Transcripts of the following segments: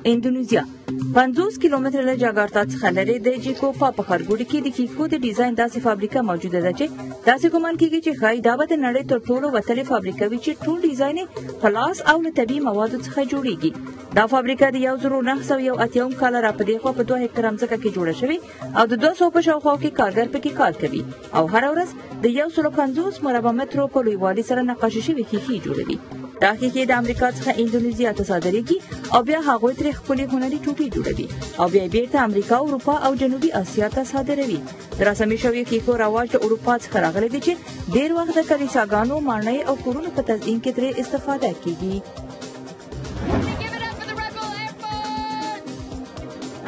اندونیزیا 50 کیلومتره له جاکارتا څخه لرې د جیکوفا په ښارګوټي کې د کیکو د ډیزاین داسې فابریکه موجوده ده چې داسې ګمان کېږي چې ښایي دا به د نړۍ تر ټولو وتلې فابریکه وي چې ټول ډیزاین یې په لاس او له طبیعي موادو څخه جوړیږي. دا فابریکه د 1981 کال را په دې خوا په 2 هکټره ځمکه کې جوړه شوې او د 200 په شاوخوا کې کارګر پکې کار کوي او هره ورځ د 150 مربع مترو په لویوالي سره نقاشي شوي ښیښې جوړوي. دا ښیښې د امریکا څخه اندونیزیا ته صادریږي او بیا هغوی ترې ښکلي هنري ټوټې جوړوي او بیا یې بیرته امریکا، اروپا او جنوبي اسیا ته صادروي. د رسمي شویو ښیښو رواج د اروپا څخه راغلی دی چې ډېر وخت د کلیساګانو، ماڼۍ او کورونو په تزئین کې ترې استفاده کیږي.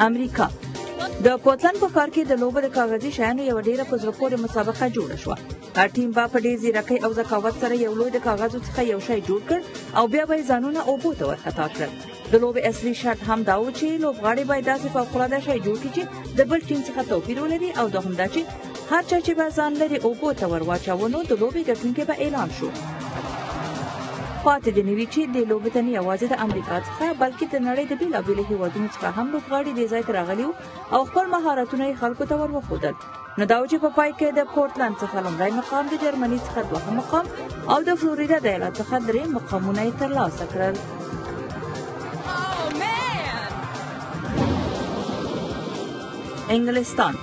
امریکا د پورتلند په ښار کې د لوبو د کاغذي شیانو یوه ډېره په زړه پورې مسابقه جوړه شوه. هر ټیم به په ډېر ځیرکۍ او ذکاوت سره یو لوی د کاغذو څخه یو شی جوړ کړ او بیا به یې ځانونه اوبو ته ورخطا کړل. د لوبې اصلي شرط هم دا و چې لوبغاړي باید داسې فوقالعاده شی جوړ کړي چې د بل ټیم څخه توپیر ولري او دوهم دا چې هر چا چې به ځان لرې اوبو ته ور واچوه نو د لوبې ګټونکی به اعلان شو. پاتې د نوي چې د لوبې ته نه یوازې د امریکا څخه بلکې د نړۍ د بېلابېلو هېوادونو څخه هم لوبغاړي دې ځای ته راغلي وو او خپل مهارتونه یې خلکو ته ور وښودل. نو دا و چې په پای کې د پورتلند څخه لومړی مقام، د جرمني څخه دوهم مقام او د فلوریدا د ایالت څخه 3 مقامونه یې ترلاسه کړل. انګلستان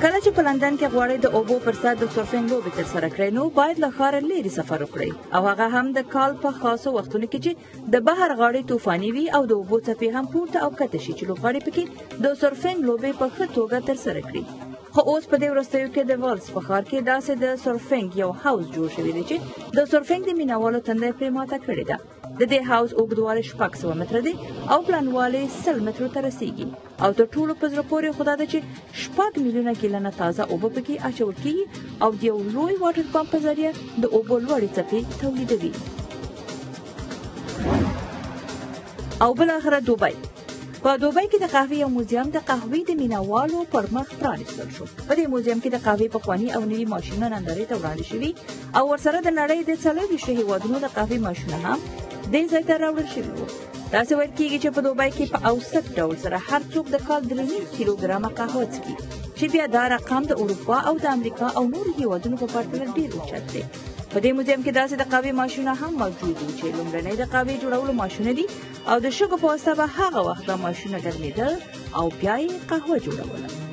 کله چې په لندن کې غواړئ د اوبو پر سر د سرفینګ لوبې ترسره کړئ نو باید له ښاره لرې سفر وکړئ او هغه هم د کال په خاصو وختونو کې چې د بحر غاړې طوفاني وي او د اوبو څپې هم پورته او کښته شي چې لوبغاړي پکې د سرفینګ لوبې په ښه توګه ترسره کړي. خو اوس په دې وروستیو کې د والس په ښار کې داسې د سرفینګ یو هاوس جوړ شوی دی چې د سرفینګ د مینهوالو تنده یې پرې ماته کړې ده. د دې هاوس اوږدوالی 600 متره دی او پلنوالی 100 مترو ته رسیږي او تر ټولو په زړه پورې خو دا ده چې 6 میلیونه ګیلنه تازه اوبه پکې اچول کېږي او د یو لوی واټر پمپ په ذریعه د اوبو لوړې څپې تولیدوي. او بالاخره دوبۍ. په دوبۍ کې د قهوې یو موزیم د قهوې د مینهوالو پر مخ پرانیستل شو. په دې موزیم کې د قهوې پخواني او نوي ماشینونه نندارې ته وړاندې شوي او ورسره د نړۍ د 24 هېوادونو د قهوې ماشینونه هم دې ځای ته راوړل شوي وو. داسې ویل کېږي چې په دوبۍ کې په اوسط ډول سره هر څوک د کال 3.5 کیلوګرامه قهوه څښي چې بیا دا رقم د اروپا او د امریکا او نورو هېوادونو په پرتله ډېر اوچت دی. په دې موزیم کې داسې د قهوې ماشینونه هم موجود وو چې لومړنۍ د قهوې جوړولو ماشینونه دي او د شګو په واسطه به هغه وخت دا ماشینونه ګرمېدل او بیا یې قهوه جوړوله.